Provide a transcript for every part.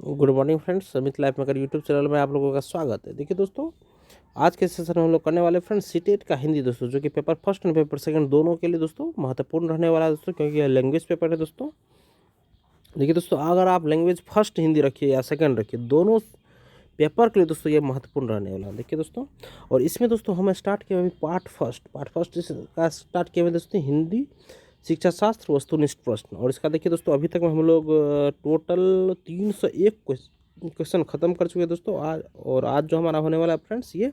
Good morning friends, समित life maker YouTube channel में आप लोगों का स्वागत है। देखिए दोस्तों, आज के सेशन में हम लोग करने वाले फ्रेंड्स सीटेट का हिंदी दोस्तों, जो कि paper first and paper second दोनों के लिए दोस्तों महत्वपूर्ण रहने वाला है दोस्तों, क्योंकि यह लैंग्वेज पेपर है दोस्तों। देखिए दोस्तों, अगर आप लैंग्वेज फर्स्ट हिंदी रखिए या सेकंड रखिए, दोनों पेपर के लिए दोस्तों ये महत्वपूर्ण रहने वाला है। देखिए दोस्तों, और इसमें दोस्तों हमें स्टार्ट किया अभी पार्ट फर्स्ट इसका स्टार्ट किया हुआ दोस्तों हिंदी शिक्षा शास्त्र वस्तुनिष्ठ प्रश्न। और इसका देखिए दोस्तों, अभी तक में हम लोग टोटल 301 क्वेश्चन खत्म कर चुके हैं दोस्तों। आज जो हमारा होने वाला है फ्रेंड्स, ये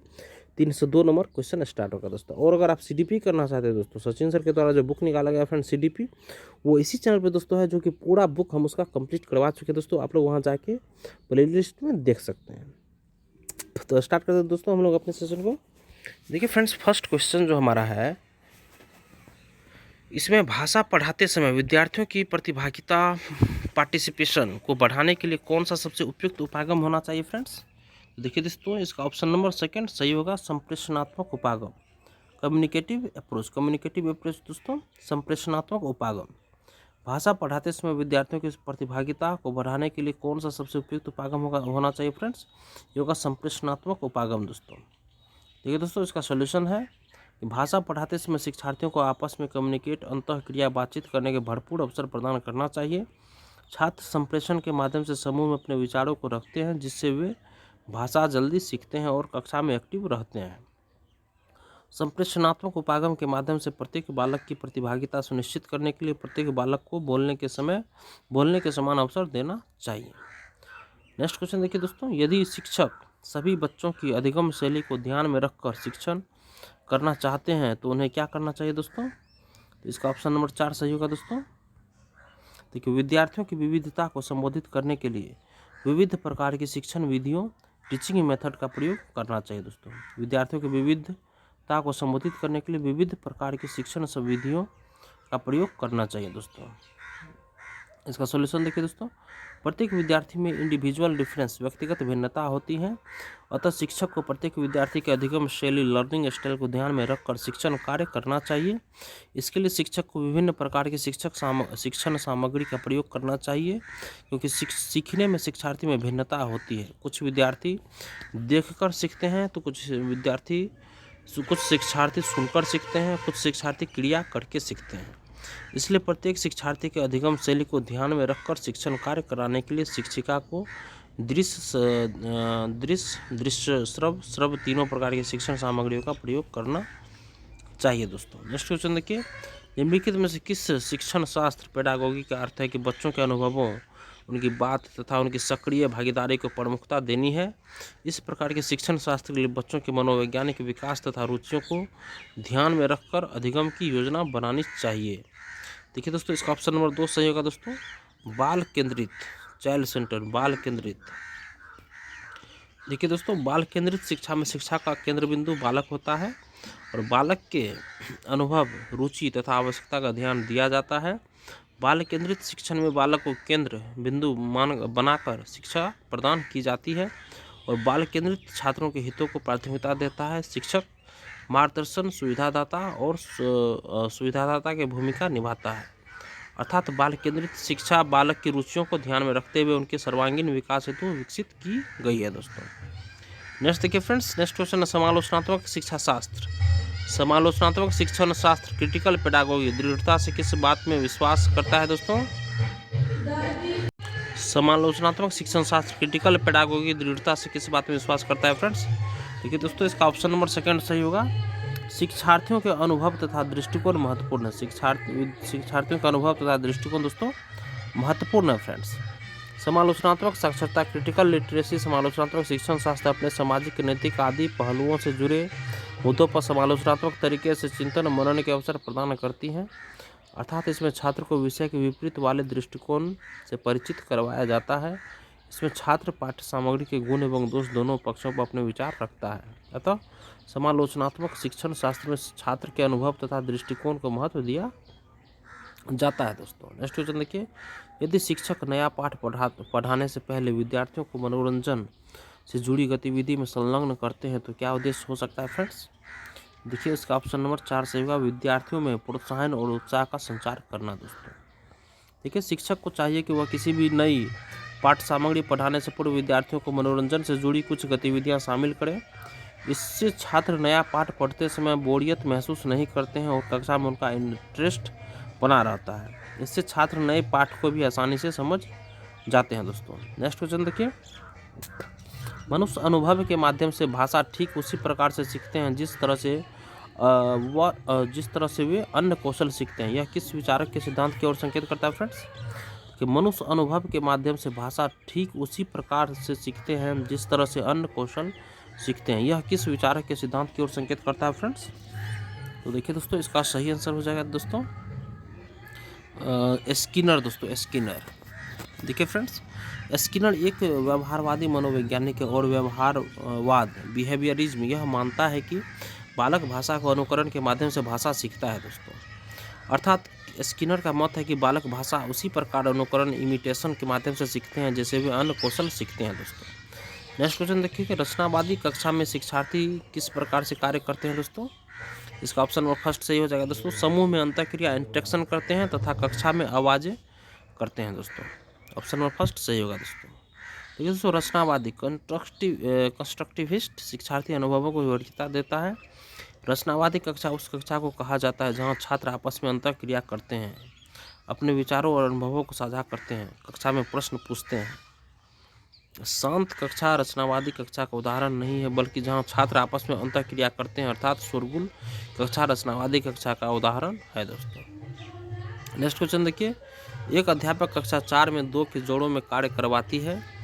302 नंबर क्वेश्चन स्टार्ट होगा दोस्तों। और अगर आप सीडीपी करना चाहते हैं दोस्तों, सचिन सर के द्वारा जो बुक निकाला गया फ्रेंड्स सीडीपी, वो इसी चैनल पे दोस्तों है, जो कि पूरा बुक हम उसका कंप्लीट करवा चुके हैं दोस्तों। आप लोग वहाँ जाके प्ले लिस्ट में देख सकते हैं। तो स्टार्ट करते हैं दोस्तों हम लोग अपने सेशन को। देखिए फ्रेंड्स, फर्स्ट क्वेश्चन जो हमारा है, इसमें भाषा पढ़ाते समय विद्यार्थियों की प्रतिभागिता पार्टिसिपेशन को बढ़ाने के लिए कौन सा सबसे उपयुक्त उपागम होना चाहिए फ्रेंड्स? देखिए दोस्तों, इसका ऑप्शन नंबर सेकंड सही होगा, संप्रेषणात्मक उपागम, कम्युनिकेटिव अप्रोच दोस्तों, संप्रेषणात्मक उपागम। भाषा पढ़ाते समय विद्यार्थियों की प्रतिभागिता को बढ़ाने के लिए कौन सा सबसे उपयुक्त उपागम होना चाहिए फ्रेंड्स? ये होगा संप्रेषणात्मक उपागम दोस्तों। देखिए दोस्तों, इसका सोल्यूशन है कि भाषा पढ़ाते समय शिक्षार्थियों को आपस में कम्युनिकेट अंतःक्रिया बातचीत करने के भरपूर अवसर प्रदान करना चाहिए। छात्र संप्रेषण के माध्यम से समूह में अपने विचारों को रखते हैं, जिससे वे भाषा जल्दी सीखते हैं और कक्षा में एक्टिव रहते हैं। संप्रेषणात्मक उपागम के माध्यम से प्रत्येक बालक की प्रतिभागिता सुनिश्चित करने के लिए प्रत्येक बालक को बोलने के समान अवसर देना चाहिए। नेक्स्ट क्वेश्चन देखिए दोस्तों, यदि शिक्षक सभी बच्चों की अधिगम शैली को ध्यान में रखकर शिक्षण करना चाहते हैं तो उन्हें क्या करना चाहिए दोस्तों? तो इसका ऑप्शन नंबर 4 सही होगा दोस्तों। देखिए, विद्यार्थियों की विविधता को संबोधित करने के लिए विविध प्रकार की शिक्षण विधियों टीचिंग मेथड का प्रयोग करना चाहिए दोस्तों। विद्यार्थियों की विविधता को संबोधित करने के लिए विविध प्रकार की शिक्षण विधियों का प्रयोग करना चाहिए दोस्तों। इसका सॉल्यूशन देखिए दोस्तों, प्रत्येक विद्यार्थी में इंडिविजुअल डिफरेंस व्यक्तिगत भिन्नता होती है, अतः शिक्षक को प्रत्येक विद्यार्थी के अधिगम शैली लर्निंग स्टाइल को ध्यान में रखकर शिक्षण कार्य करना चाहिए। इसके लिए शिक्षक को विभिन्न प्रकार की शिक्षण सामग्री का प्रयोग करना चाहिए, क्योंकि सीखने में शिक्षार्थी में भिन्नता होती है। कुछ विद्यार्थी देखकर सीखते हैं तो कुछ शिक्षार्थी सुनकर सीखते हैं, कुछ शिक्षार्थी क्रिया करके सीखते हैं। इसलिए प्रत्येक शिक्षार्थी के अधिगम शैली को ध्यान में रखकर शिक्षण कार्य कराने के लिए शिक्षिका को दृश्य श्रव्य तीनों प्रकार की शिक्षण सामग्रियों का प्रयोग करना चाहिए दोस्तों। नेक्स्ट क्वेश्चन देखिए, निम्नलिखित में से किस शिक्षण शास्त्र पेडागोगी का अर्थ है कि बच्चों के अनुभवों, उनकी बात तथा उनकी सक्रिय भागीदारी को प्रमुखता देनी है? इस प्रकार के शिक्षण शास्त्र के लिए बच्चों के मनोवैज्ञानिक विकास तथा रुचियों को ध्यान में रखकर अधिगम की योजना बनानी चाहिए। देखिए दोस्तों, इसका ऑप्शन नंबर 2 सही होगा दोस्तों, बाल केंद्रित, चाइल्ड सेंटर, बाल केंद्रित। देखिए दोस्तों, बाल केंद्रित शिक्षा में शिक्षा का केंद्र बिंदु बालक होता है और बालक के अनुभव, रुचि तथा आवश्यकता का ध्यान दिया जाता है। बाल केंद्रित शिक्षण में बालक को केंद्र बिंदु बनाकर शिक्षा प्रदान की जाती है और बाल केंद्रित छात्रों के हितों को प्राथमिकता देता है। शिक्षक मार्गदर्शन, सुविधादाता की भूमिका निभाता है। अर्थात बाल केंद्रित शिक्षा बालक की रुचियों को ध्यान में रखते हुए उनके सर्वांगीण विकास हेतु विकसित की गई है दोस्तों। नेक्स्ट देखिए फ्रेंड्स, नेक्स्ट क्वेश्चन है समालोचनात्मक शिक्षा शास्त्र। समालोचनात्मक शिक्षण शास्त्र क्रिटिकल पेडागोगी दृढ़ता से किस बात में विश्वास करता है दोस्तों? समालोचनात्मक शिक्षण शास्त्र क्रिटिकल पेडागोगी दृढ़ता से किस बात में विश्वास करता है फ्रेंड्स? देखिए दोस्तों, इसका ऑप्शन नंबर सेकंड सही होगा, शिक्षार्थियों के अनुभव तथा दृष्टिकोण महत्वपूर्ण है। शिक्षार्थियों का अनुभव तथा दृष्टिकोण दोस्तों महत्वपूर्ण है फ्रेंड्स। समालोचनात्मक साक्षरता क्रिटिकल लिटरेसी समालोचनात्मक शिक्षण शास्त्र अपने सामाजिक, नैतिक आदि पहलुओं से जुड़े मुद्दों पर समालोचनात्मक तरीके से चिंतन मनन के अवसर प्रदान करती हैं। अर्थात इसमें छात्र को विषय के विपरीत वाले दृष्टिकोण से परिचित करवाया जाता है। इसमें छात्र पाठ्य सामग्री के गुण एवं दोष दोनों पक्षों पर अपने विचार रखता है। अतः समालोचनात्मक शिक्षण शास्त्र में छात्र के अनुभव तथा दृष्टिकोण को महत्व दिया जाता है दोस्तों। नेक्स्ट क्वेश्चन देखिए, यदि शिक्षक नया पाठ पढ़ाने से पहले विद्यार्थियों को मनोरंजन से जुड़ी गतिविधि में संलग्न करते हैं तो क्या उद्देश्य हो सकता है फ्रेंड्स? देखिए, इसका ऑप्शन नंबर 4 सही होगा, विद्यार्थियों में प्रोत्साहन और उत्साह का संचार करना दोस्तों। देखिए, शिक्षक को चाहिए कि वह किसी भी नई पाठ सामग्री पढ़ाने से पूर्व विद्यार्थियों को मनोरंजन से जुड़ी कुछ गतिविधियां शामिल करें। इससे छात्र नया पाठ पढ़ते समय बोरियत महसूस नहीं करते हैं और कक्षा में उनका इंटरेस्ट बना रहता है। इससे छात्र नए पाठ को भी आसानी से समझ जाते हैं दोस्तों। नेक्स्ट क्वेश्चन देखिए, मनुष्य अनुभव के माध्यम से भाषा ठीक उसी प्रकार से सीखते हैं जिस तरह से वे अन्य कौशल सीखते हैं। यह किस विचारक के सिद्धांत की ओर संकेत करता है फ्रेंड्स? कि मनुष्य अनुभव के माध्यम से भाषा ठीक उसी प्रकार से सीखते हैं जिस तरह से अन्य कौशल सीखते हैं। यह किस विचारक के सिद्धांत की ओर संकेत करता है फ्रेंड्स? तो देखिए दोस्तों, इसका सही आंसर हो जाएगा दोस्तों स्किनर। दोस्तों स्किनर, देखिए फ्रेंड्स, स्किनर एक व्यवहारवादी मनोवैज्ञानिक है और व्यवहारवाद बिहेवियरिज्म यह मानता है कि बालक भाषा को अनुकरण के माध्यम से भाषा सीखता है दोस्तों। अर्थात स्किनर का मत है कि बालक भाषा उसी प्रकार अनुकरण इमिटेशन के माध्यम से सीखते हैं जैसे वे अन्य कौशल सीखते हैं दोस्तों। नेक्स्ट क्वेश्चन देखिए कि रचनावादी कक्षा में शिक्षार्थी किस प्रकार से कार्य करते हैं दोस्तों? इसका ऑप्शन नंबर फर्स्ट सही हो जाएगा दोस्तों। समूह में अंतःक्रिया इंटरेक्शन करते हैं तथा कक्षा में आवाजें करते हैं दोस्तों। ऑप्शन नंबर फर्स्ट सही होगा दोस्तों। देखिए दोस्तों, रचनावादी कंस्ट्रक्टिविस्ट शिक्षार्थी अनुभवों को वरीयता देता है। रचनावादी कक्षा उस कक्षा को कहा जाता है जहाँ छात्र आपस में अंतःक्रिया करते हैं, अपने विचारों और अनुभवों को साझा करते हैं, कक्षा में प्रश्न पूछते हैं। शांत कक्षा रचनावादी कक्षा का उदाहरण नहीं है, बल्कि जहाँ छात्र आपस में अंतःक्रिया करते हैं, अर्थात शोरगुल कक्षा रचनावादी कक्षा का उदाहरण है दोस्तों। नेक्स्ट क्वेश्चन देखिए, एक अध्यापक कक्षा 4 में 2 के जोड़ों में कार्य करवाती है।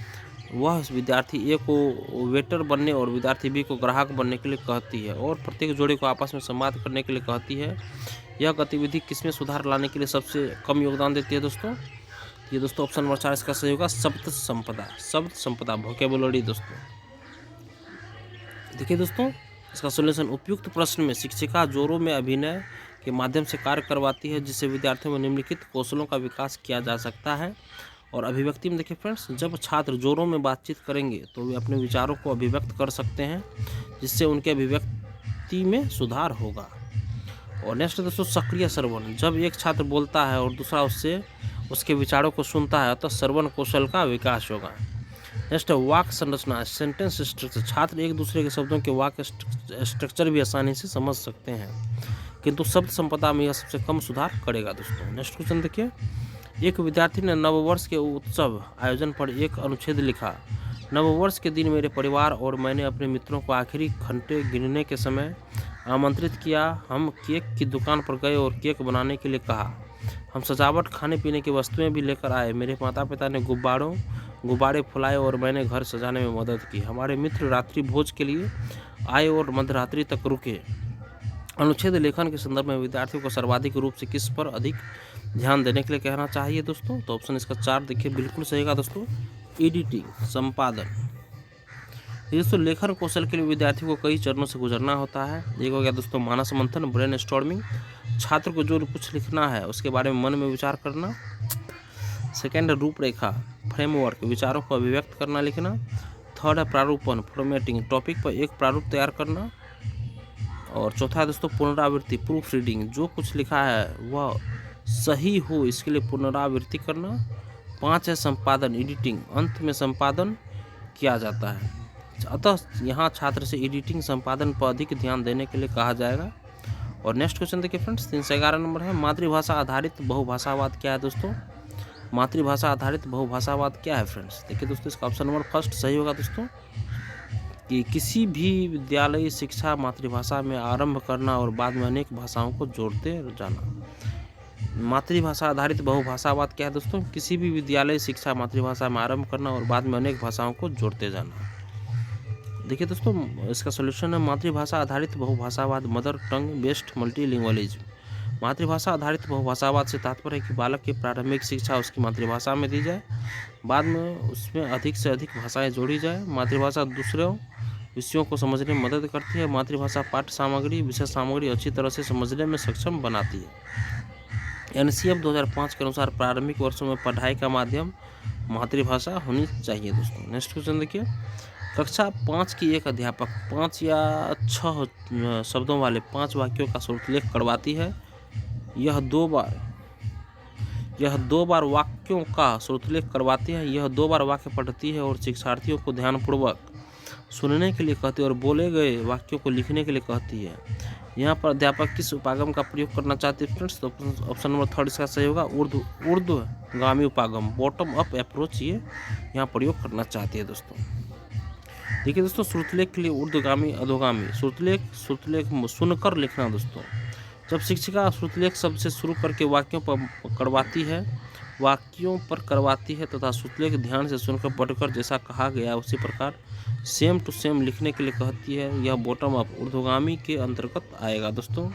वह विद्यार्थी ए को वेटर बनने और विद्यार्थी बी को ग्राहक बनने के लिए कहती है और प्रत्येक जोड़े को आपस में संवाद करने के लिए कहती है। यह गतिविधि किसमें सुधार लाने के लिए सबसे कम योगदान देती है दोस्तों? ये दोस्तों ऑप्शन नंबर 4 इसका सही होगा, शब्द संपदा वोकैबुलरी दोस्तों। देखिए दोस्तों, इसका सॉल्यूशन, उपयुक्त प्रश्न में शिक्षिका जोरों में अभिनय के माध्यम से कार्य करवाती है जिससे विद्यार्थियों में निम्नलिखित कौशलों का विकास किया जा सकता है। और अभिव्यक्ति में देखिए फ्रेंड्स, जब छात्र जोरों में बातचीत करेंगे तो वे अपने विचारों को अभिव्यक्त कर सकते हैं जिससे उनके अभिव्यक्ति में सुधार होगा। और नेक्स्ट दोस्तों, सक्रिय श्रवण, जब एक छात्र बोलता है और दूसरा उसके विचारों को सुनता है तो श्रवण कौशल का विकास होगा। नेक्स्ट, वाक्य संरचना, सेंटेंस स्ट्रक्चर, छात्र एक दूसरे के शब्दों के वाक्य स्ट्रक्चर भी आसानी से समझ सकते हैं, किंतु शब्द संपदा में यह सबसे कम सुधार करेगा दोस्तों। नेक्स्ट क्वेश्चन देखिए, एक विद्यार्थी ने नववर्ष के उत्सव आयोजन पर एक अनुच्छेद लिखा। नववर्ष के दिन मेरे परिवार और मैंने अपने मित्रों को आखिरी घंटे गिनने के समय आमंत्रित किया। हम केक की दुकान पर गए और केक बनाने के लिए कहा। हम सजावट, खाने पीने की वस्तुएं भी लेकर आए। मेरे माता पिता ने गुब्बारे फुलाए और मैंने घर सजाने में मदद की। हमारे मित्र रात्रि भोज के लिए आए और मध्यरात्रि तक रुके। अनुच्छेद लेखन के संदर्भ में विद्यार्थियों को सर्वाधिक रूप से किस पर अधिक ध्यान देने के लिए कहना चाहिए दोस्तों? तो ऑप्शन इसका 4 देखिए बिल्कुल सही होगा दोस्तों, एडिटिंग, संपादन। दोस्तों, लेखन कौशल के लिए विद्यार्थियों को कई चरणों से गुजरना होता है। एक हो गया दोस्तों मानस मंथन, ब्रेन स्टॉर्मिंग, छात्र को जो कुछ लिखना है उसके बारे में मन में विचार करना। सेकेंड, रूपरेखा, फ्रेमवर्क, विचारों को अभिव्यक्त करना, लिखना। थर्ड है प्रारूपण, फॉर्मेटिंग, टॉपिक पर एक प्रारूप तैयार करना। और चौथा है दोस्तों पुनरावृत्ति, प्रूफ रीडिंग, जो कुछ लिखा है वह सही हो इसके लिए पुनरावृत्ति करना। 5 है संपादन, एडिटिंग, अंत में संपादन किया जाता है। अतः यहाँ छात्र से एडिटिंग, संपादन पर अधिक ध्यान देने के लिए कहा जाएगा। और नेक्स्ट क्वेश्चन देखिए फ्रेंड्स, 311 नंबर है, मातृभाषा आधारित बहुभाषावाद क्या है दोस्तों? मातृभाषा आधारित बहुभाषावाद क्या है फ्रेंड्स? देखिए दोस्तों, इसका ऑप्शन नंबर फर्स्ट सही होगा दोस्तों, कि किसी भी विद्यालयी शिक्षा मातृभाषा में आरंभ करना और बाद में अनेक भाषाओं को जोड़ते जाना। मातृभाषा आधारित बहुभाषावाद क्या है दोस्तों? किसी भी विद्यालयी शिक्षा मातृभाषा में आरंभ करना और बाद में अनेक भाषाओं को जोड़ते जाना। देखिए दोस्तों, इसका सॉल्यूशन है मातृभाषा आधारित बहुभाषावाद, मदर टंग बेस्ड मल्टीलिंगुअलिज्म। मातृभाषा आधारित बहुभाषावाद से तात्पर्य है कि बालक की प्रारंभिक शिक्षा उसकी मातृभाषा में दी जाए, बाद में उसमें अधिक से अधिक भाषाएं जोड़ी जाए। मातृभाषा दूसरे विषयों को समझने में मदद करती है। मातृभाषा पाठ्य सामग्री, विषय सामग्री अच्छी तरह से समझने में सक्षम बनाती है। NCF 2005 के अनुसार प्रारंभिक वर्षों में पढ़ाई का माध्यम मातृभाषा होनी चाहिए दोस्तों। नेक्स्ट क्वेश्चन देखिए, कक्षा 5 की एक अध्यापक 5 या 6 शब्दों वाले 5 वाक्यों का श्रुतलेख करवाती है। यह 2 बार यह 2 बार वाक्यों का श्रुतलेख करवाती है। यह 2 बार वाक्य पढ़ती है और शिक्षार्थियों को ध्यानपूर्वक सुनने के लिए कहती है और बोले गए वाक्यों को लिखने के लिए कहती है। यहाँ पर अध्यापक किस उपागम का प्रयोग करना चाहते हैं फ्रेंड्स? तो ऑप्शन नंबर 3 इसका सही होगा, ऊर्ध्वगामी उपागम, बॉटम अप अप्रोच ये यहाँ प्रयोग करना चाहती है दोस्तों। देखिए दोस्तों, श्रुतलेख के लिए ऊर्ध्वगामी, अधोगामी। श्रुतलेख सुनकर लिखना दोस्तों। जब शिक्षिका श्रुतलेख शब्द से शुरू करके वाक्यों पर करवाती है तथा श्रुतलेख ध्यान से सुनकर पढ़कर जैसा कहा गया उसी प्रकार सेम टू सेम लिखने के लिए कहती है, यह बॉटम अप ऊर्ध्वगामी के अंतर्गत आएगा दोस्तों।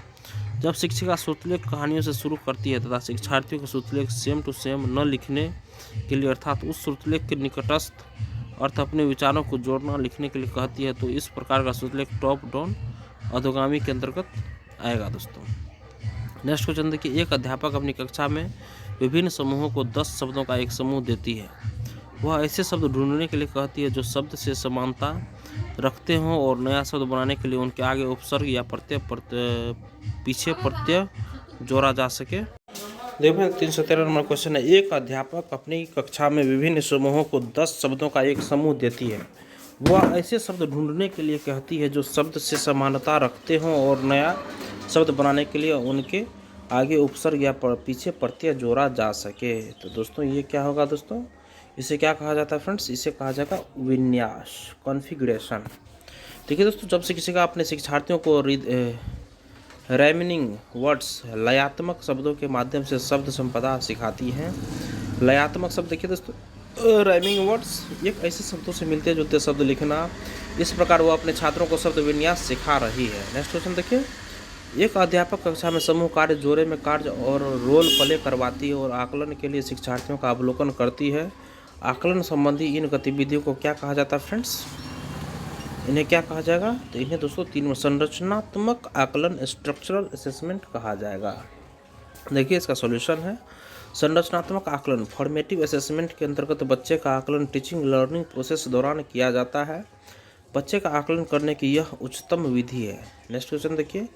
जब शिक्षिका श्रुतलेख कहानियों से शुरू करती है तथा शिक्षार्थियों को श्रुतलेख सेम टू सेम न लिखने के लिए अर्थात उस श्रुतलेख के निकटस्थ अर्थ अपने विचारों को जोड़ना लिखने के लिए कहती है, तो इस प्रकार का श्रुतलेख टॉप डाउन अधोगामी के अंतर्गत आएगा दोस्तों। नेक्स्ट क्वेश्चन देखिए, एक अध्यापक अपनी कक्षा में विभिन्न समूहों को 10 शब्दों का एक समूह देती है। वह ऐसे शब्द ढूंढने के लिए कहती है जो शब्द से समानता रखते हों और नया शब्द बनाने के लिए उनके आगे उपसर्ग या पीछे प्रत्यय जोड़ा जा सके। देखो 313 नंबर क्वेश्चन है, एक अध्यापक अपनी कक्षा में विभिन्न समूहों को 10 शब्दों का एक समूह देती है। वह ऐसे शब्द ढूंढने के लिए कहती है जो शब्द से समानता रखते हों और नया शब्द बनाने के लिए उनके आगे उपसर्ग या पीछे प्रत्यय जोड़ा जा सके। तो दोस्तों ये क्या होगा दोस्तों? इसे क्या कहा जाता है फ्रेंड्स? इसे कहा जाएगा विन्यास, कॉन्फ़िगरेशन। देखिए दोस्तों, जब शिक्षिका अपने शिक्षार्थियों को राइमिंग वर्ड्स, लयात्मक शब्दों के माध्यम से शब्द संपदा सिखाती हैं। लयात्मक शब्द देखिए दोस्तों, राइमिंग वर्ड्स एक ऐसे शब्दों से मिलते जुलते शब्द लिखना, इस प्रकार वो अपने छात्रों को शब्द विन्यास सिखा रही है। नेक्स्ट क्वेश्चन देखिए, एक अध्यापक कक्षा में समूह कार्य, जोड़े में कार्य और रोल प्ले करवाती है और आकलन के लिए शिक्षार्थियों का अवलोकन करती है। आकलन संबंधी इन गतिविधियों को क्या कहा जाता है फ्रेंड्स? इन्हें क्या कहा जाएगा? तो इन्हें दोस्तों 3 में संरचनात्मक आकलन, स्ट्रक्चरल असेसमेंट कहा जाएगा। देखिए इसका सॉल्यूशन है, संरचनात्मक आकलन फॉर्मेटिव असेसमेंट के अंतर्गत बच्चे का आकलन टीचिंग लर्निंग प्रोसेस दौरान किया जाता है। बच्चे का आकलन करने की यह उच्चतम विधि है। नेक्स्ट क्वेश्चन देखिए,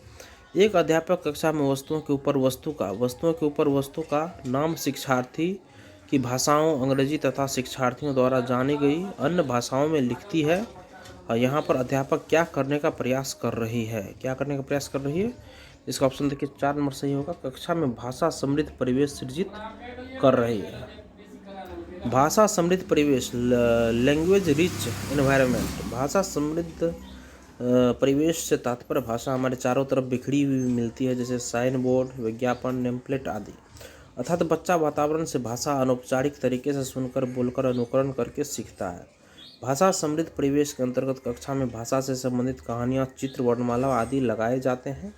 एक अध्यापक कक्षा में वस्तुओं के ऊपर वस्तु का नाम शिक्षार्थी की भाषाओं अंग्रेजी तथा शिक्षार्थियों द्वारा जानी गई अन्य भाषाओं में लिखती है। और यहाँ पर अध्यापक क्या करने का प्रयास कर रही है? इसका ऑप्शन देखिए 4 नंबर सही होगा, कक्षा में भाषा समृद्ध परिवेश सृजित कर रही है। भाषा समृद्ध परिवेश, लैंग्वेज रिच एनवायरनमेंट। भाषा समृद्ध परिवेश से तात्पर्य भाषा हमारे चारों तरफ बिखरी हुई मिलती है, जैसे साइन बोर्ड, विज्ञापन, नेमप्लेट आदि। अर्थात बच्चा वातावरण से भाषा अनौपचारिक तरीके से सुनकर, बोलकर, अनुकरण करके सीखता है। भाषा समृद्ध परिवेश के अंतर्गत कक्षा में भाषा से संबंधित कहानियाँ, चित्र, वर्णमाला आदि लगाए जाते हैं।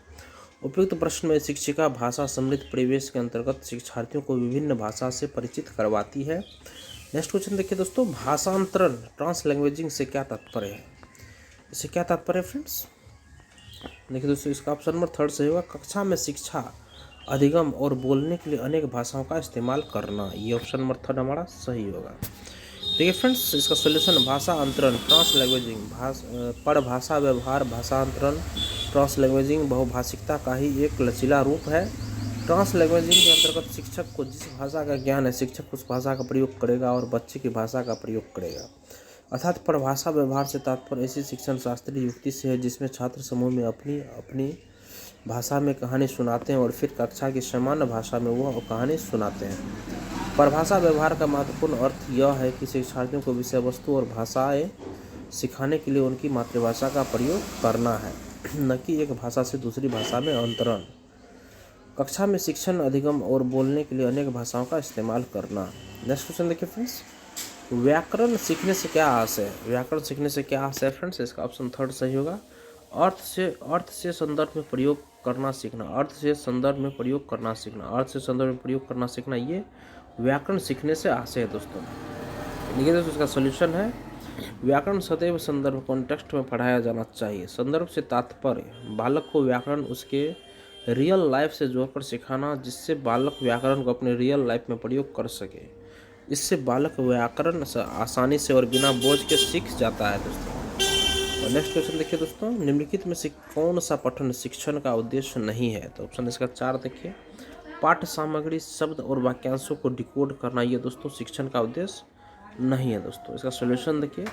उपयुक्त प्रश्न में शिक्षिका भाषा समृद्ध परिवेश के अंतर्गत शिक्षार्थियों को विभिन्न भाषा से परिचित करवाती है। नेक्स्ट क्वेश्चन देखिए दोस्तों, भाषांतरण ट्रांसलैंग्वेजिंग से क्या तात्पर्य है? इससे क्या तात्पर्य है फ्रेंड्स? देखिए दोस्तों, इसका ऑप्शन नंबर 3 सही होगा, कक्षा में शिक्षा, अधिगम और बोलने के लिए अनेक भाषाओं का इस्तेमाल करना। ये ऑप्शन नंबर 3 हमारा सही होगा। देखिए फ्रेंड्स, इसका सॉल्यूशन भाषा अंतरण ट्रांसलैंग्वेजिंग, परभाषा व्यवहार, भाषांतरण ट्रांसलैंग्वेजिंग बहुभाषिकता का ही एक लचीला रूप है। ट्रांसलैंग्वेजिंग के अंतर्गत शिक्षक को जिस भाषा का ज्ञान है, शिक्षक उस भाषा का प्रयोग करेगा और बच्चे की भाषा का प्रयोग करेगा। अर्थात परभाषा व्यवहार से तात्पर्य ऐसी शिक्षण शास्त्रीय युक्ति से है जिसमें छात्र समूह में अपनी भाषा में कहानी सुनाते हैं और फिर कक्षा की सामान्य भाषा में वह कहानी सुनाते हैं। परभाषा व्यवहार का महत्वपूर्ण अर्थ यह है कि शिक्षार्थियों को विषय वस्तु और भाषाएं सिखाने के लिए उनकी मातृभाषा का प्रयोग करना है, न कि एक भाषा से दूसरी भाषा में अंतरण। कक्षा में शिक्षण, अधिगम और बोलने के लिए अनेक भाषाओं का इस्तेमाल करना। नेक्स्ट क्वेश्चन देखिए फ्रेंड्स, व्याकरण सीखने से क्या आशय है फ्रेंड्स? इसका ऑप्शन 3 सही होगा, अर्थ से संदर्भ में प्रयोग करना सीखना, ये व्याकरण सीखने से आशय है दोस्तों। देखिए दोस्तों, इसका सॉल्यूशन है, व्याकरण सदैव संदर्भ कॉन्टेक्स्ट में पढ़ाया जाना चाहिए। संदर्भ से तात्पर्य बालक को व्याकरण उसके रियल लाइफ से जोड़कर सिखाना, जिससे बालक व्याकरण को अपने रियल लाइफ में प्रयोग कर सके। इससे बालक व्याकरण आसानी से और बिना बोझ के सीख जाता है दोस्तों। और नेक्स्ट क्वेश्चन देखिए दोस्तों, निम्नलिखित में से कौन सा पठन शिक्षण का उद्देश्य नहीं है? तो ऑप्शन इसका 4 देखिए, पाठ्य सामग्री शब्द और वाक्यांशों को डिकोड करना ये दोस्तों शिक्षण का उद्देश्य नहीं है दोस्तों। इसका सॉल्यूशन देखिए,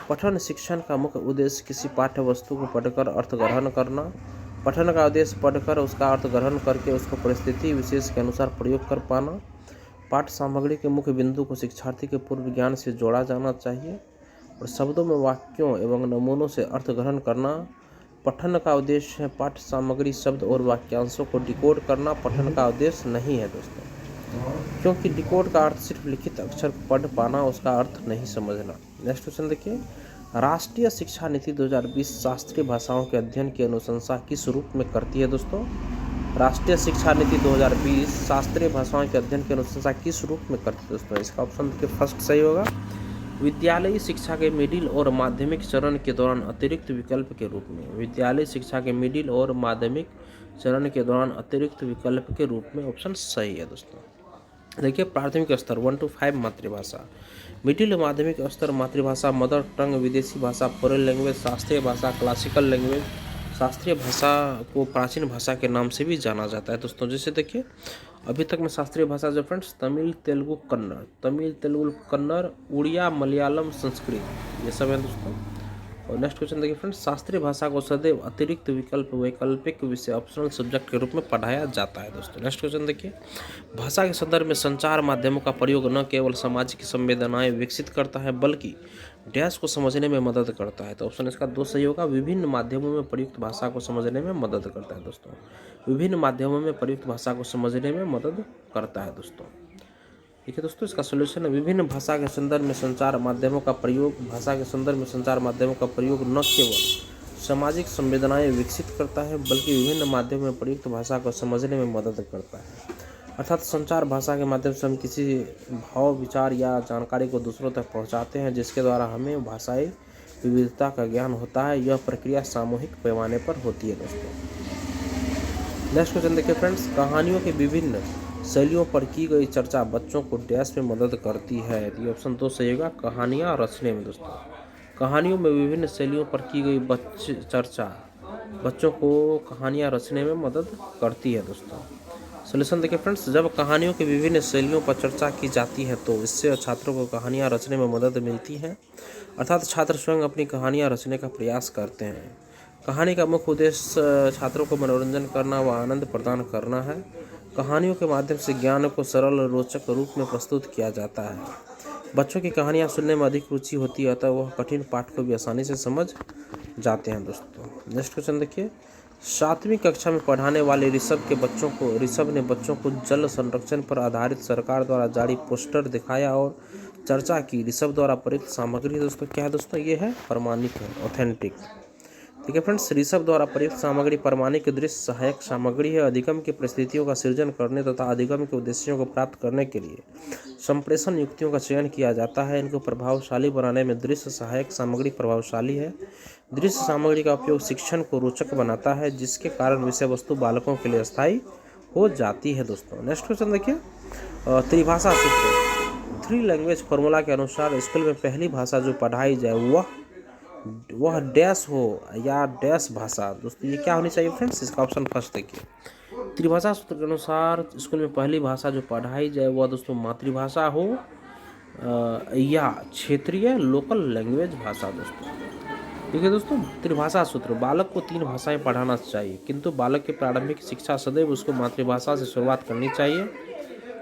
पठन शिक्षण का मुख्य उद्देश्य किसी पाठ्य वस्तु को पढ़कर अर्थ ग्रहण करना। पठन का उद्देश्य पढ़कर उसका अर्थ ग्रहण करके उसको परिस्थिति विशेष के अनुसार प्रयोग कर पाना। पाठ्य सामग्री के मुख्य बिंदु को शिक्षार्थी के पूर्व ज्ञान से जोड़ा जाना चाहिए और शब्दों में वाक्यों एवं नमूनों से अर्थ ग्रहण करना। पठन का उद्देश्य है पाठ्य सामग्री शब्द और वाक्यांशों को डिकोड करना। पठन का उद्देश्य नहीं है दोस्तों, क्योंकि डिकोड का अर्थ सिर्फ लिखित अक्षर को पढ़ पाना, उसका अर्थ नहीं समझना। नेक्स्ट क्वेश्चन देखिए, राष्ट्रीय शिक्षा नीति 2020 शास्त्रीय भाषाओं के अध्ययन की अनुशंसा किस रूप में करती है दोस्तों? राष्ट्रीय शिक्षा नीति 2020 शास्त्रीय भाषाओं के अध्ययन की अनुशंसा किस रूप में करती है दोस्तों? इसका ऑप्शन देखिए फर्स्ट सही होगा, विद्यालयी शिक्षा के मिडिल और माध्यमिक चरण के दौरान अतिरिक्त विकल्प के रूप में। विद्यालयी शिक्षा के मिडिल और माध्यमिक चरण के दौरान अतिरिक्त विकल्प के रूप में ऑप्शन सही है दोस्तों। देखिए, प्राथमिक स्तर 1 to 5 मातृभाषा, मिडिल माध्यमिक स्तर मातृभाषा, मदर टंग विदेशी भाषा, फॉरेन लैंग्वेज, शास्त्रीय भाषा, क्लासिकल लैंग्वेज। शास्त्रीय भाषा को प्राचीन भाषा के नाम से भी जाना जाता है दोस्तों। जैसे देखिए, अभी तक में शास्त्रीय भाषा जो फ्रेंड्स तमिल, तेलुगु, कन्नड़, उड़िया, मलयालम, संस्कृत, ये सब है दोस्तों। और नेक्स्ट क्वेश्चन देखिए फ्रेंड्स, शास्त्रीय भाषा को सदैव अतिरिक्त विकल्प वैकल्पिक विषय ऑप्शनल सब्जेक्ट के रूप में पढ़ाया जाता है दोस्तों। नेक्स्ट क्वेश्चन देखिए, भाषा के संदर्भ में संचार माध्यमों का प्रयोग न केवल सामाजिक संवेदनाएं विकसित करता है बल्कि डैश को समझने में मदद करता है। तो ऑप्शन इसका 2 सही होगा, विभिन्न माध्यमों में प्रयुक्त भाषा को समझने में मदद करता है दोस्तों। विभिन्न माध्यमों में प्रयुक्त भाषा को समझने में मदद करता है दोस्तों। ठीक है दोस्तों, इसका सॉल्यूशन है, विभिन्न भाषा के संदर्भ में संचार माध्यमों का प्रयोग, भाषा के संदर्भ में संचार माध्यमों का प्रयोग न केवल सामाजिक संवेदनाएं विकसित करता है बल्कि विभिन्न माध्यमों में प्रयुक्त भाषा को समझने में मदद करता है। अर्थात संचार भाषा के माध्यम से हम किसी भाव, विचार या जानकारी को दूसरों तक पहुंचाते हैं जिसके द्वारा हमें भाषाई विविधता का ज्ञान होता है। यह प्रक्रिया सामूहिक पैमाने पर होती है दोस्तों। नेक्स्ट क्वेश्चन देखिए फ्रेंड्स, कहानियों के विभिन्न शैलियों पर की गई चर्चा बच्चों को डैश में मदद करती है। ये ऑप्शन 2 सही होगा, कहानियाँ रचने में दोस्तों। कहानियों में विभिन्न शैलियों पर की गई चर्चा बच्चों को कहानियाँ रचने में मदद करती है दोस्तों। सॉल्यूशन देखिए फ्रेंड्स, जब कहानियों की विभिन्न शैलियों पर चर्चा की जाती है तो इससे छात्रों को कहानियाँ रचने में मदद मिलती है। अर्थात छात्र स्वयं अपनी कहानियाँ रचने का प्रयास करते हैं। कहानी का मुख्य उद्देश्य छात्रों को मनोरंजन करना व आनंद प्रदान करना है। कहानियों के माध्यम से ज्ञान को सरल और रोचक रूप में प्रस्तुत किया जाता है। बच्चों की कहानियाँ सुनने में अधिक रुचि होती है, अतः वह कठिन पाठ को भी आसानी से समझ जाते हैं दोस्तों। नेक्स्ट क्वेश्चन देखिए, 7वीं कक्षा में पढ़ाने वाले ऋषभ ने बच्चों को जल संरक्षण पर आधारित सरकार द्वारा जारी पोस्टर दिखाया और चर्चा की। ऋषभ द्वारा प्रयुक्त सामग्री दोस्तों क्या है दोस्तों? ये है प्रमाणिक है, ऑथेंटिक। ठीक है फ्रेंड्स, ऋषभ द्वारा प्रयुक्त सामग्री प्रमाणिक दृश्य सहायक सामग्री है। अधिगम की परिस्थितियों का सृजन करने तथा अधिगम के उद्देश्यों को प्राप्त करने के लिए संप्रेषण युक्तियों का चयन किया जाता है। इनको प्रभावशाली बनाने में दृश्य सहायक सामग्री प्रभावशाली है। दृश्य सामग्री का उपयोग शिक्षण को रोचक बनाता है जिसके कारण विषय वस्तु बालकों के लिए अस्थायी हो जाती है दोस्तों। नेक्स्ट क्वेश्चन देखिए, त्रिभाषा सूत्र, 3 लैंग्वेज फॉर्मूला के अनुसार स्कूल में पहली भाषा जो पढ़ाई जाए वह डैश हो या डैश भाषा। दोस्तों ये क्या होनी चाहिए फ्रेंड्स? इसका ऑप्शन फर्स्ट देखिए, त्रिभाषा सूत्र के अनुसार स्कूल में पहली भाषा जो पढ़ाई जाए वह दोस्तों मातृभाषा हो या क्षेत्रीय लोकल लैंग्वेज भाषा दोस्तों। ठीक है दोस्तों, त्रिभाषा सूत्र, बालक को 3 भाषाएं पढ़ाना चाहिए किंतु बालक की प्रारंभिक शिक्षा सदैव उसको मातृभाषा से शुरुआत करनी चाहिए।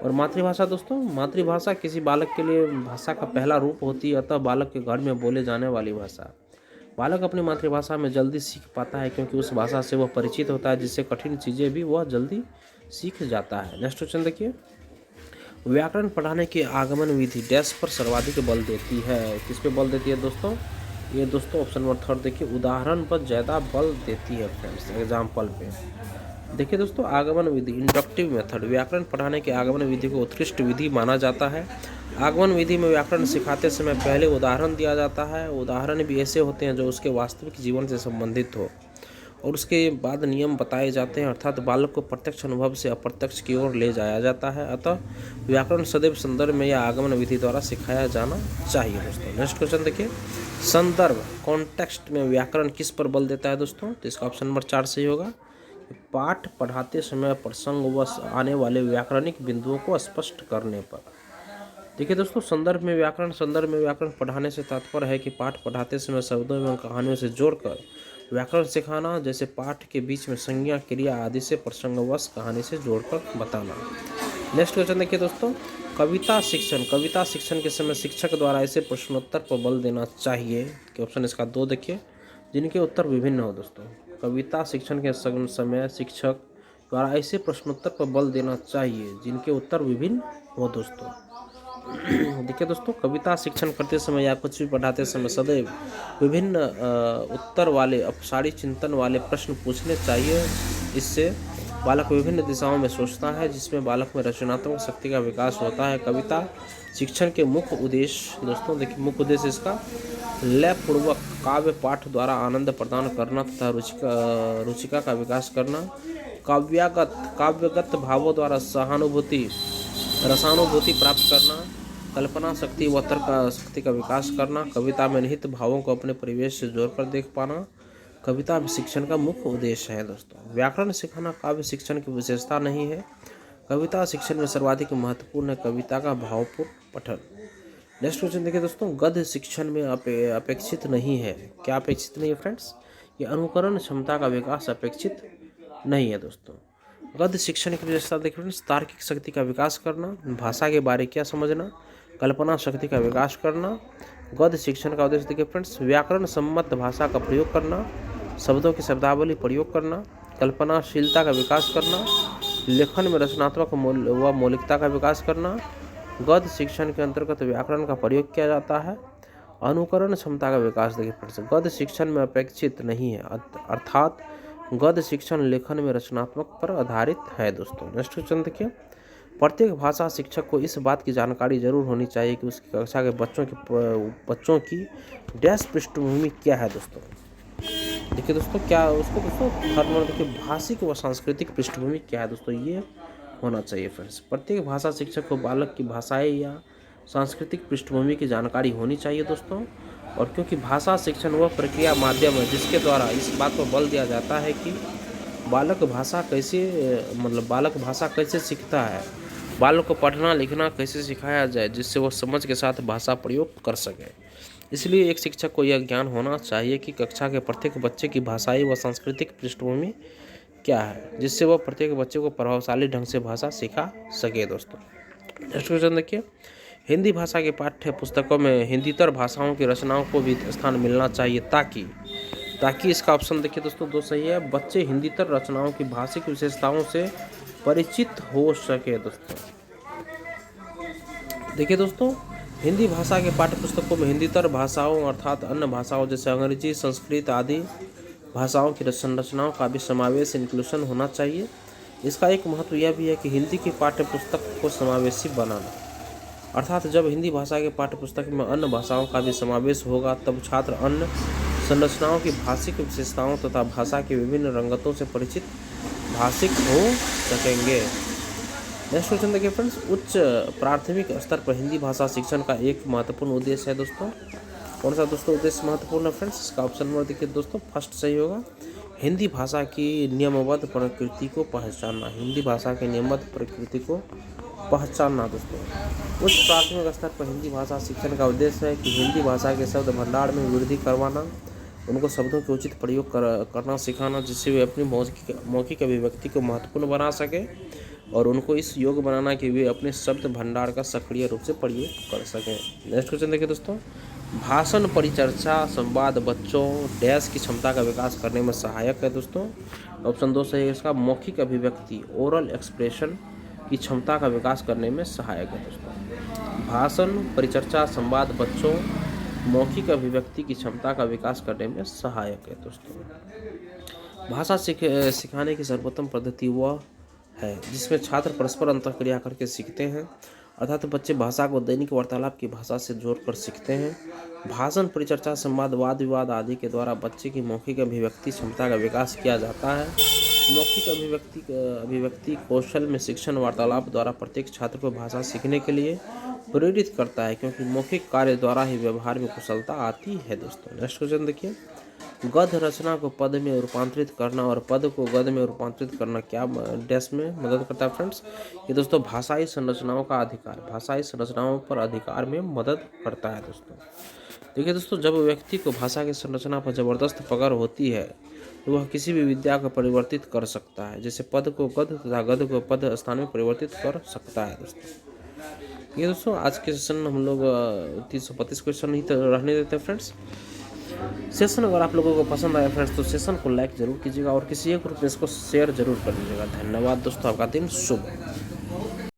और मातृभाषा दोस्तों, मातृभाषा किसी बालक के लिए भाषा का पहला रूप होती है, अतः बालक के घर में बोले जाने वाली भाषा। बालक अपनी मातृभाषा में जल्दी सीख पाता है क्योंकि उस भाषा से वह परिचित होता है, जिससे कठिन चीज़ें भी वह जल्दी सीख जाता है। नेक्स्ट क्वेश्चन देखिए, व्याकरण पढ़ाने की आगमन विधि डैश पर सर्वाधिक बल देती है। किस पे बल देती है दोस्तों? ये दोस्तों ऑप्शन नंबर 3 देखिए, उदाहरण पर ज़्यादा बल देती है फ्रेंड्स, एग्जाम्पल पे। देखिए दोस्तों, आगमन विधि, इंडक्टिव मेथड, व्याकरण पढ़ाने के आगमन विधि को उत्कृष्ट विधि माना जाता है। आगमन विधि में व्याकरण सिखाते समय पहले उदाहरण दिया जाता है। उदाहरण भी ऐसे होते हैं जो उसके वास्तविक जीवन से संबंधित हो और उसके बाद नियम बताए जाते हैं, अर्थात बालक को प्रत्यक्ष अनुभव से अप्रत्यक्ष की ओर ले जाया जाता है। अतः व्याकरण सदैव संदर्भ में या आगमन विधि द्वारा सिखाया जाना चाहिए दोस्तों। नेक्स्ट क्वेश्चन देखिए, संदर्भ, कॉन्टेक्स्ट में व्याकरण किस पर बल देता है दोस्तों? तो इसका ऑप्शन नंबर 4 सही होगा, पाठ पढ़ाते समय प्रसंगवश आने वाले व्याकरणिक बिंदुओं को स्पष्ट करने पर। देखिए दोस्तों, संदर्भ में व्याकरण पढ़ाने से तात्पर्य है कि पाठ पढ़ाते समय शब्दों एवं कहानियों से जोड़कर व्याकरण सिखाना, जैसे पाठ के बीच में संज्ञा, क्रिया आदि से प्रसंगवश कहानी से जोड़कर बताना। नेक्स्ट क्वेश्चन देखिए दोस्तों, कविता शिक्षण के समय शिक्षक द्वारा ऐसे प्रश्नोत्तर पर बल देना चाहिए कि ऑप्शन इसका 2 देखिए, जिनके उत्तर विभिन्न हो दोस्तों। कविता शिक्षण के समय शिक्षक द्वारा ऐसे प्रश्नोत्तर पर बल देना चाहिए जिनके उत्तर विभिन्न हो दोस्तों। देखिए दोस्तों, कविता शिक्षण करते समय या कुछ भी पढ़ाते समय सदैव विभिन्न उत्तर वाले अपसारी चिंतन वाले प्रश्न पूछने चाहिए। इससे बालक विभिन्न दिशाओं में सोचता है, जिसमें बालक में रचनात्मक शक्ति का विकास होता है। कविता शिक्षण के मुख्य उद्देश्य दोस्तों, देखिए मुख्य उद्देश्य इसका लयपूर्वक काव्य पाठ द्वारा आनंद प्रदान करना तथा रुचिका का विकास करना, काव्यगत भावों द्वारा रसानुभूति प्राप्त करना, कल्पना शक्ति व तर्क शक्ति का विकास करना, कविता में निहित भावों को अपने परिवेश से जोड़कर देख पाना, कविता शिक्षण का मुख्य उद्देश्य है दोस्तों। व्याकरण सिखाना काव्य शिक्षण की विशेषता नहीं है। कविता शिक्षण में सर्वाधिक महत्वपूर्ण है कविता का भावपूर्ण पठन। नेक्स्ट क्वेश्चन देखिए दोस्तों, गद्य शिक्षण में अपेक्षित नहीं है। क्या अपेक्षित नहीं है फ्रेंड्स? ये अनुकरण क्षमता का विकास अपेक्षित नहीं है दोस्तों। गद्य शिक्षण की विशेषता देखिए फ्रेंड्स, तार्किक शक्ति का विकास करना, भाषा के बारे क्या समझना, कल्पना शक्ति का विकास करना। गद्य शिक्षण का उद्देश्य देखिए फ्रेंड्स, व्याकरण सम्मत भाषा का प्रयोग करना, शब्दों की शब्दावली प्रयोग करना, कल्पनाशीलता का विकास करना, लेखन में रचनात्मक व मौलिकता का विकास करना। गद्य शिक्षण के अंतर्गत व्याकरण का प्रयोग किया जाता है। अनुकरण क्षमता का विकास देखिए फ्रेंड्स, गद्य शिक्षण में अपेक्षित नहीं है, अर्थात गद्य शिक्षण लेखन में रचनात्मक पर आधारित है दोस्तों। नेक्स्ट क्वेश्चन देखिए, प्रत्येक भाषा शिक्षक को इस बात की जानकारी जरूर होनी चाहिए कि उसकी कक्षा के बच्चों की डैश पृष्ठभूमि क्या है दोस्तों। देखिए दोस्तों, क्या उसको दोस्तों हर नंबर देखिए भाषिक व सांस्कृतिक पृष्ठभूमि क्या है दोस्तों, ये होना चाहिए फ्रेंड्स। प्रत्येक भाषा शिक्षक को बालक की भाषाई या सांस्कृतिक पृष्ठभूमि की जानकारी होनी चाहिए दोस्तों। और क्योंकि भाषा शिक्षण वह प्रक्रिया माध्यम है जिसके द्वारा इस बात पर बल दिया जाता है कि बालक भाषा कैसे सीखता है, बालक को पढ़ना लिखना कैसे सिखाया जाए, जिससे वह समझ के साथ भाषा प्रयोग कर सके। इसलिए एक शिक्षक को यह ज्ञान होना चाहिए कि कक्षा के प्रत्येक बच्चे की भाषाई व सांस्कृतिक पृष्ठभूमि क्या है, जिससे वह प्रत्येक बच्चे को प्रभावशाली ढंग से भाषा सिखा सके दोस्तों। नेक्स्ट क्वेश्चन देखिए, हिंदी भाषा के पाठ्य पुस्तकों में हिंदीतर भाषाओं की रचनाओं को भी स्थान मिलना चाहिए ताकि इसका ऑप्शन देखिए दोस्तों 2 सही है, बच्चे हिंदीतर रचनाओं की भाषिक विशेषताओं से परिचित हो सके दोस्तों। देखिए दोस्तों, हिंदी भाषा के पाठ्य पुस्तकों में हिंदीतर भाषाओं अर्थात अन्य भाषाओं जैसे अंग्रेजी, संस्कृत आदि भाषाओं की संरचनाओं का भी समावेश इंक्लूशन होना चाहिए। इसका एक महत्व यह भी है कि हिंदी की पाठ्य पुस्तक को समावेशी बनाना, अर्थात जब हिंदी भाषा के पाठ्य पुस्तक में अन्य भाषाओं का भी समावेश होगा तब छात्र अन्य संरचनाओं की भाषिक विशेषताओं तथा भाषा के विभिन्न रंगतों से परिचित भाषिक हो सकेंगे। नेक्स्ट क्वेश्चन देखिए फ्रेंड्स, उच्च प्राथमिक स्तर पर हिंदी भाषा शिक्षण का एक महत्वपूर्ण उद्देश्य है दोस्तों। कौन सा दोस्तों उद्देश्य महत्वपूर्ण है फ्रेंड्स? इसका ऑप्शन नंबर देखिए दोस्तों फर्स्ट सही होगा, हिंदी भाषा की नियमबद्ध प्रकृति को पहचानना। हिंदी भाषा की नियमबद्ध प्रकृति को पहचानना दोस्तों। उच्च प्राथमिक स्तर पर हिंदी भाषा शिक्षण का उद्देश्य है कि हिंदी भाषा के शब्द भंडार में वृद्धि करवाना, उनको शब्दों के उचित प्रयोग करना सिखाना, जिससे वे अपनी मौखिक अभिव्यक्ति को महत्वपूर्ण बना सके और उनको इस योग्य बनाना कि वे अपने शब्द भंडार का सक्रिय रूप से प्रयोग कर सकें। नेक्स्ट क्वेश्चन देखिए दोस्तों, भाषण परिचर्चा संवाद बच्चों डैश की क्षमता का विकास करने में सहायक है दोस्तों। ऑप्शन 2 सही है इसका, मौखिक अभिव्यक्ति ओरल एक्सप्रेशन की क्षमता का विकास करने में सहायक है दोस्तों। भाषण परिचर्चा संवाद बच्चों मौखिक अभिव्यक्ति की क्षमता का विकास करने में सहायक है दोस्तों। भाषा सिखाने की सर्वोत्तम पद्धति वह है जिसमें छात्र परस्पर अंतःक्रिया करके सीखते हैं, अर्थात बच्चे भाषा को दैनिक वार्तालाप की भाषा से जोड़कर सीखते हैं। भाषण परिचर्चा संवाद वाद विवाद आदि के द्वारा बच्चे की मौखिक अभिव्यक्ति क्षमता का विकास किया जाता है। मौखिक अभिव्यक्ति कौशल में शिक्षण वार्तालाप द्वारा प्रत्येक छात्र को भाषा सीखने के लिए प्रेरित करता है, क्योंकि मौखिक कार्य द्वारा ही व्यवहार में कुशलता आती है दोस्तों। नेक्स्ट क्वेश्चन देखिए, गद्य रचना को पद में रूपांतरित करना और पद को गद्य में रूपांतरित करना क्या डैश में मदद करता है फ्रेंड्स? ये दोस्तों भाषाई संरचनाओं का अधिकार, भाषाई संरचनाओं पर अधिकार में मदद करता है दोस्तों। देखिए दोस्तों, जब व्यक्ति को भाषा की संरचना पर जबरदस्त पकड़ होती है तो वह किसी भी विद्या को परिवर्तित कर सकता है, जैसे पद को गद्य तथा गद्य को पद स्थान में परिवर्तित कर सकता है दोस्तों। ये दोस्तों आज के सेशन में हम लोग 335 क्वेश्चन ही तो रहने देते हैं फ्रेंड्स। सेशन अगर आप लोगों को पसंद आया फ्रेंड्स तो सेशन को लाइक जरूर कीजिएगा और किसी एक ग्रुप में इसको शेयर जरूर कर दीजिएगा। धन्यवाद दोस्तों, आपका दिन शुभ।